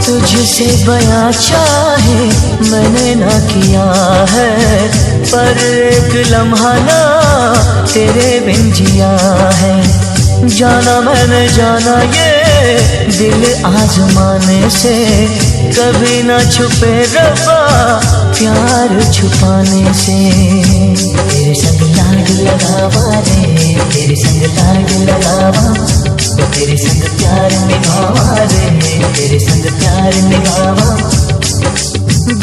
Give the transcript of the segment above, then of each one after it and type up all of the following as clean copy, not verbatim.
तुझसे बयां चाहे मैंने ना किया है, पर एक लम्हा ना तेरे बिन जिया है। जाना मैंने जाना ये दिल आजमाने से, कभी ना छुपे रब्बा प्यार छुपाने से। तेरे संग लाग लगावा रे, तेरे संग लाग लगावा, तेरे संग प्यार निभावा रे, तेरे संग प्यार निभावा।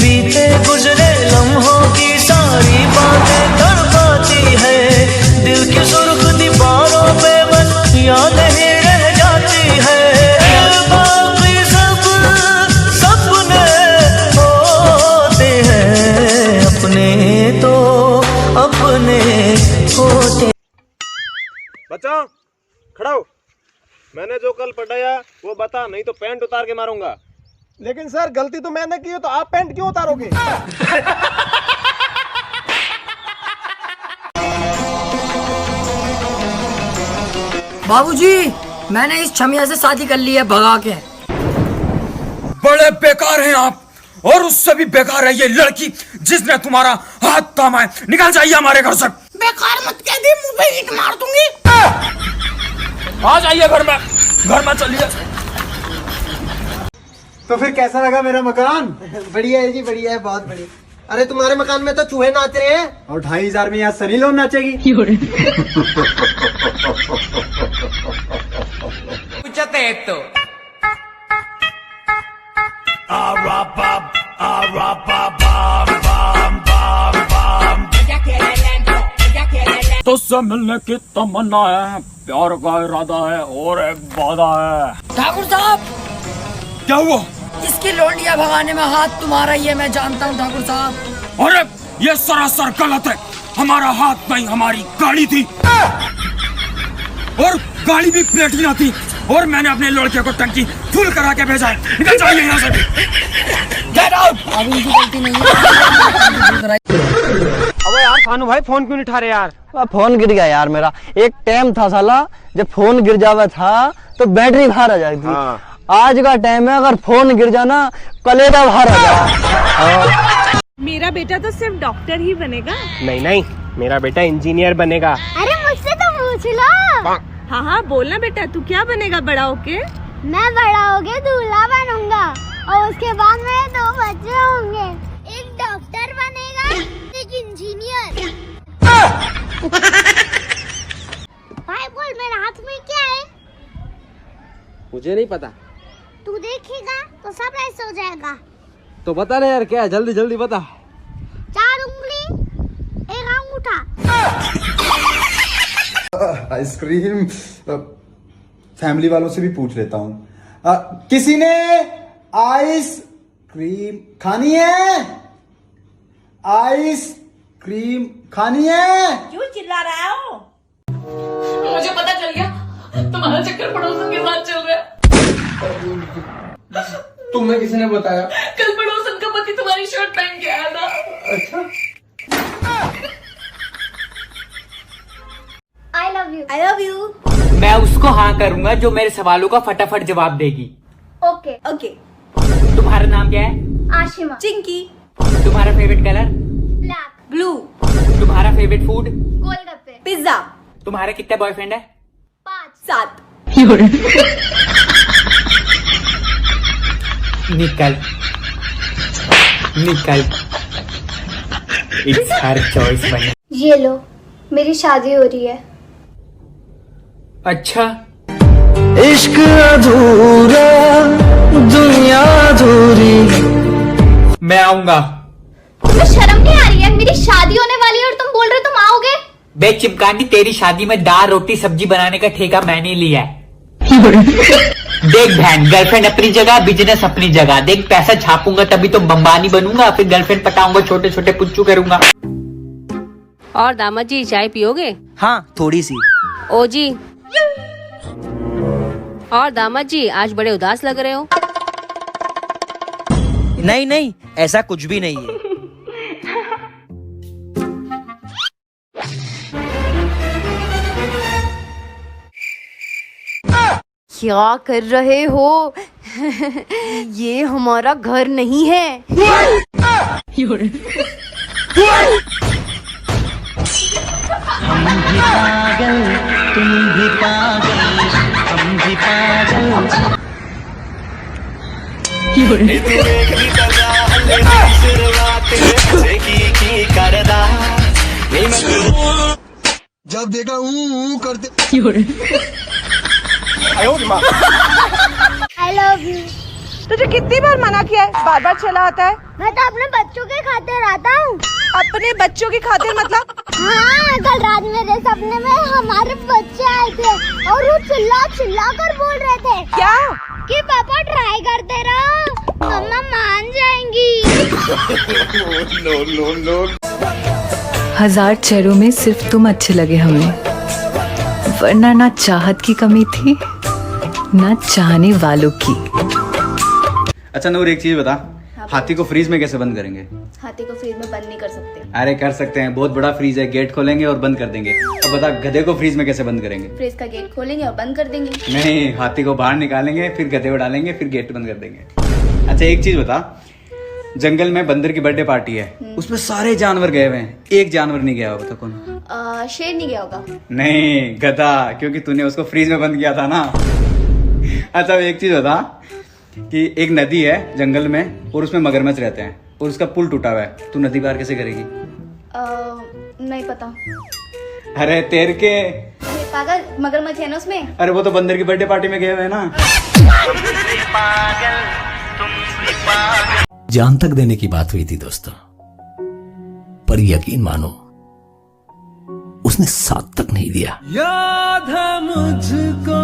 बीते गुजरे लम्हों की सारी बातें तड़पाती है, दिल की सुर्ख दीवारों पे बस यादें ही रह जाती है। बाकी सब सपने होते हैं, अपने तो अपने होते। बच्चा खड़ा हो, मैंने जो कल पढ़ाया वो बता, नहीं तो पैंट उतार के मारूंगा। लेकिन सर गलती तो मैंने की है, तो आप पैंट क्यों उतारोगे? बाबूजी, मैंने इस छमिया से शादी कर ली है भगा के। बड़े बेकार हैं आप, और उससे भी बेकार है ये लड़की जिसने तुम्हारा हाथ थामा है। निकल जाइए हमारे घर से। बेकार मत कह दी, मुंह पे ईंट मार दूंगी। आ जाइए घर में चलिए। तो फिर कैसा लगा मेरा मकान? बढ़िया है जी, बढ़िया है, बहुत बढ़िया। अरे तुम्हारे मकान में तो चूहे नाच रहे हैं, और 2500 में यहाँ सनी लोन नाचेगी। तुझसे मिलने की तमन्ना है, प्यार का इरादा है और एक वादा है। ठाकुर साहब, क्या हुआ? इसकी लौंडिया भगाने में हाथ तुम्हारा ही है, मैं जानता हूँ ठाकुर साहब। अरे ये सरासर गलत है, हमारा हाथ नहीं हमारी गाड़ी थी, और गाड़ी भी प्लेटिना थी, और मैंने अपने लड़के को टंकी फुल करा के भेजा है। निकल जाइए यहाँ से। Get out. अभी इनकी गलती नहीं है। अबे यार खानू भाई फोन क्यों नहीं उठा रहे यार? फोन गिर गया यार मेरा। एक टाइम था साला जब फोन गिर जावा था तो बैटरी बाहर आ जाती थी। हाँ। आज का टाइम है अगर फोन गिर जाना कलेजा बाहर आ जाए। मेरा बेटा तो सिर्फ डॉक्टर ही बनेगा। नहीं नहीं, मेरा बेटा इंजीनियर बनेगा। अरे मुझसे तो पूछ लो। हाँ हाँ बोलना बेटा, तू क्या बनेगा बड़ा होके? मैं बड़ा होके दूल्हा बनूंगा, और उसके बाद मेरे 2 बच्चे होंगे। एक डॉक्टर बनेगा, एक इंजीनियर। भाई बोल, मेरे हाथ में क्या है? मुझे नहीं पता। तू देखेगा तो सरप्राइज हो जाएगा। तो बता ना यार, क्या है? जल्दी जल्दी बता। 4 उंगली, 1 अंगूठा। आइसक्रीम फैमिली वालों से भी पूछ लेता हूँ। किसी ने आइसक्रीम खानी है? आइसक्रीम खानी है? क्यों चिल्ला रहा हो? मुझे पता चल गया तुम्हारा चक्कर पड़ोसन के साथ चल रहा है। तुम्हें किसने बताया? कल पड़ोसन का पति तुम्हारी शर्ट पहन के आया था। अच्छा। I love you. I love you. मैं उसको हाँ करूंगा जो मेरे सवालों का फटाफट जवाब देगी। ओके। ओके। तुम्हारा नाम क्या है? आशिमा। चिंकी। तुम्हारा फेवरेट कलर? ब्लैक। ब्लू। तुम्हारा फेवरेट फूड? गोलगप्पे। पिज्जा। तुम्हारे कितने बॉयफ्रेंड है? 5। 7। निकल निकल, इट्स हर चॉइस बनी। ये लो, मेरी शादी हो रही है। अच्छा, इश्क अधूरा दुनिया अधूरी। मैं आऊंगा। तुम्हें शर्म नहीं आ रही है? मेरी शादी होने वाली है और तुम बोल रहे हो तुम आओगे? बे चिमकांडी, तेरी शादी में दाल रोटी सब्जी बनाने का ठेका मैंने लिया है। देख बहन, गर्लफ्रेंड अपनी जगह, बिजनेस अपनी जगह। देख पैसा छापूंगा तभी तो अंबानी बनूंगा, फिर गर्लफ्रेंड पटाऊंगा, छोटे छोटे पुच्चू करूंगा। और दामाद जी चाय पियोगे? हाँ थोड़ी सी। ओ जी। और दामाद जी आज बड़े उदास लग रहे हो। नहीं नहीं, ऐसा कुछ भी नहीं है। क्या कर रहे हो? ये हमारा घर नहीं है। पागल तुम भी पागल हम भी पागल। जब देखा करते। I love you. तुझे कितनी बार मना किया है, बार बार चला आता है। मैं तो अपने बच्चों के खातिर आता हूँ। अपने बच्चों की खातिर मतलब? हाँ, कल रात मेरे सपने में हमारे बच्चे आए थे और वो चिल्ला चिल्ला कर बोल रहे थे क्या? कि पापा ट्राई करते रहो, मम्मा मान जाएंगी। हजार चेहरों में सिर्फ तुम अच्छे लगे हमें, वरना ना चाहत की कमी थी ना चाहने वालों की। अच्छा नूर, एक चीज बता, हाथी को फ्रीज में कैसे बंद करेंगे? हाथी को फ्रीज में बंद नहीं कर सकते। अरे कर सकते हैं, बहुत बड़ा फ्रीज है, गेट खोलेंगे और बंद कर देंगे। अब बता, गधे को फ्रीज में कैसे बंद करेंगे? फ्रीज का गेट खोलेंगे और बंद कर देंगे। नहीं, हाथी को बाहर निकालेंगे, फिर गधे को डालेंगे, फिर गेट बंद कर देंगे। अच्छा एक चीज बता, जंगल में बंदर की बर्थडे पार्टी है, उसमें सारे जानवर गए हुए हैं, एक जानवर नहीं गया होगा, तो कौन? शेर नहीं गया होगा। नहीं, गधा, क्योंकि तूने उसको फ्रीज में बंद किया था ना। अच्छा एक चीज बता कि एक नदी है जंगल में और उसमें मगरमच्छ रहते हैं और उसका पुल टूटा हुआ है, तू नदी पार कैसे करेगी? नहीं पता। अरे तैर के। अरे पागल, मगरमच्छ है ना उसमें। अरे वो तो बंदर की बर्थडे पार्टी में गए हुए हैं ना। जान तक देने की बात हुई थी दोस्तों, पर यकीन मानो उसने साथ तक नहीं दिया। याद है मुझको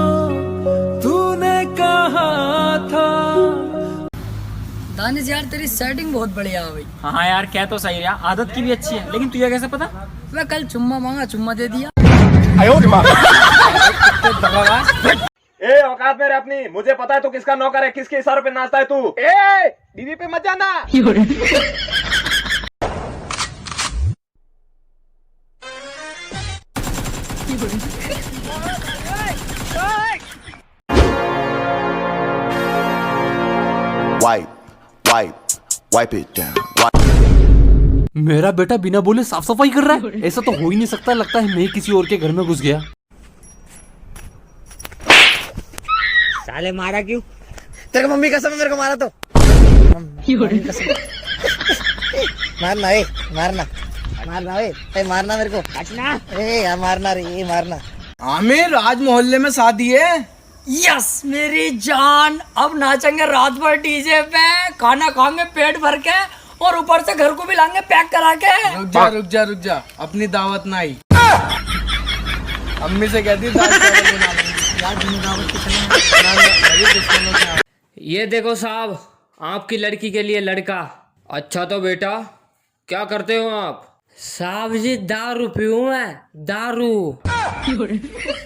तूने कहा था। दानिश यार तेरी सेटिंग बहुत बढ़िया है भाई। हाँ यार, क्या तो सही रहा, आदत की भी अच्छी है, लेकिन तुझे कैसे पता? मैं कल चुम्मा मांगा, चुम्मा दे दिया। ए औकात में रह अपनी, मुझे पता है तू किसका नौकर है, किसके इशारों पे नाचता है तू। ए दीदी पे मत जाना। Wipe it down. मेरा बेटा बिना बोले साफ सफाई कर रहा है, ऐसा तो हो ही नहीं सकता। लगता है मैं किसी और के घर में घुस गया। साले मारा क्यों? तेरे मम्मी कसम है, मेरे को मारा तो। मारना ए, मारना मारना ए, मारना मेरे को। ए यार मारना रे, ये मारना। आमिर, आज मोहल्ले में शादी है। यस मेरी जान, अब नाचेंगे रात भर डीजे पे, खाना खाएंगे पेट भर के और ऊपर से घर को भी लाएंगे पैक करा के। रुक जा, अपनी दावत ना आई। अम्मी से कहती ये देखो साहब, आपकी लड़की के लिए लड़का। अच्छा तो बेटा क्या करते हो आप? साहब जी दारू पीऊं मैं, दारू।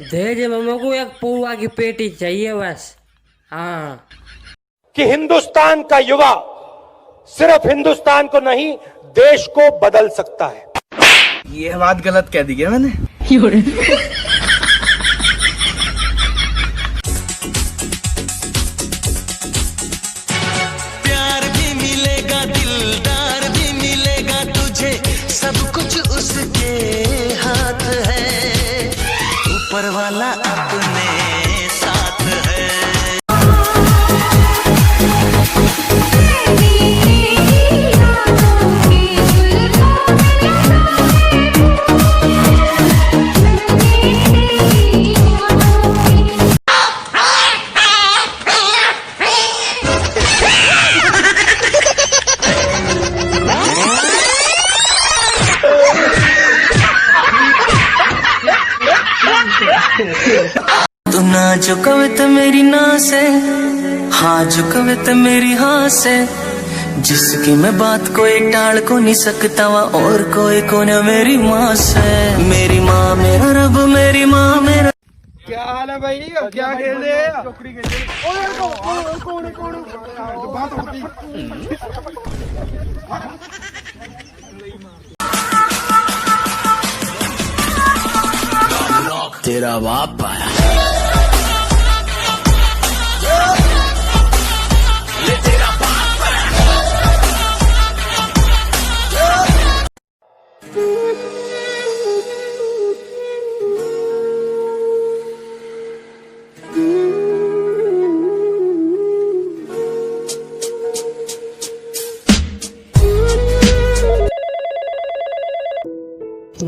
दे मम्मा को एक पुआ की पेटी चाहिए बस। हाँ, कि हिंदुस्तान का युवा सिर्फ हिंदुस्तान को नहीं देश को बदल सकता है। ये बात गलत कह दी क्या मैंने? प्यार भी मिलेगा, दिलदार भी मिलेगा तुझे, सब कुछ उसके हाथ है, ऊपर वाला अपने साथ है। तू ना जो कविता मेरी ना से, हाँ जो कविता मेरी हाँ से, जिसकी मैं बात कोई टाल को नहीं सकता वा और कोई को न मेरी माँ से। मेरी माँ मेरा रब, मेरी माँ मेरा। क्या हाल है भाई? अब क्या खेल रहे हैं? तेरा बाप आया।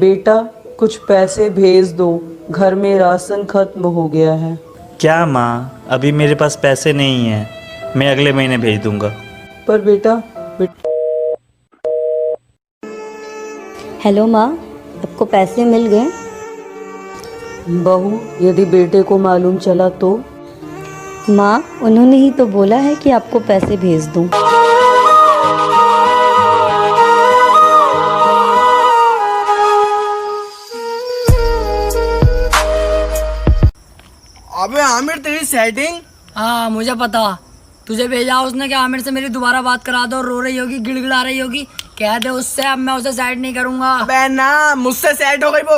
बेटा कुछ पैसे भेज दो, घर में राशन खत्म हो गया है। क्या माँ, अभी मेरे पास पैसे नहीं है, मैं अगले महीने भेज दूंगा। पर बेटा हेलो माँ, आपको पैसे मिल गए? बहू, यदि बेटे को मालूम चला तो? माँ, उन्होंने ही तो बोला है कि आपको पैसे भेज दूँ। अबे आमिर, तेरी सेटिंग? हाँ मुझे पता, तुझे भेजा उसने कि आमिर से मेरी दोबारा बात करा दो। रो रही होगी, गिड़गिड़ा रही होगी, कह दे उससे अब मैं उसे साइड नहीं करूंगा। अबे ना, मुझसे सेट हो गई वो।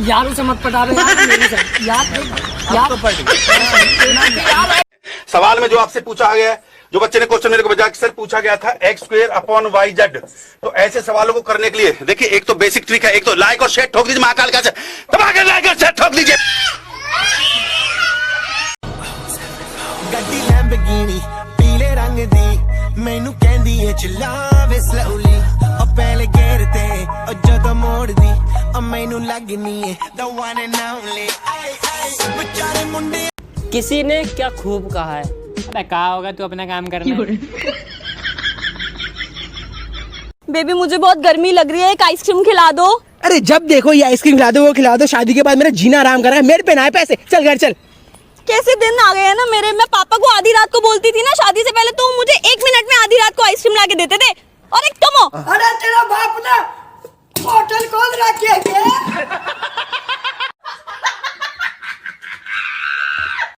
यार उसे मत पटा बे यार, मेरी से यार तो सवाल में जो आपसे पूछा गया है, जो बच्चे ने क्वेश्चन मेरे को भेजा, सर पूछा गया था x²/yz। तो ऐसे सवालों को करने के लिए देखिए, एक तो बेसिक ट्रिक है, एक तो लाइक और शेयर ठोक दीजिए, महाकाल का दबा के लाइक और शेयर ठोक दीजिए। ਗੱਡੀ ਲੈਂਬਗੀਨੀ ਪੀਲੇ ਰੰਗ ਦੀ ਮੈਨੂੰ ਕਹਿੰਦੀ ਏ ਚਲਾਵੇ ਸਲੋਲੀ ਉਹ ਪਹਿਲੇ ਗੇਰ ਤੇ ਉਹ ਜਦੋਂ ਮੋੜਦੀ ਉਹ ਮੈਨੂੰ ਲੱਗਨੀ ਏ the one and only ਵਿਚਾਰੇ ਮੁੰਡੇ। किसी ने क्या खूब कहा है? अबे कहा होगा, तू अपना काम करना। बेबी मुझे बहुत गर्मी लग रही है, एक आइसक्रीम खिला दो। अरे जब देखो ये आइसक्रीम खिला दो वो खिला दो, शादी के बाद मेरा जीना आराम कर रहा है, मेरे पे ना है पैसे, चल घर चल। कैसे दिन आ गए हैं ना मेरे। मैं पापा को आधी रात को बोलती थी ना शादी से पहले, तो मुझे 1 मिनट में आधी रात को आइसक्रीम ला के देते थे। और एक तुम हो। अरे तेरा बाप ना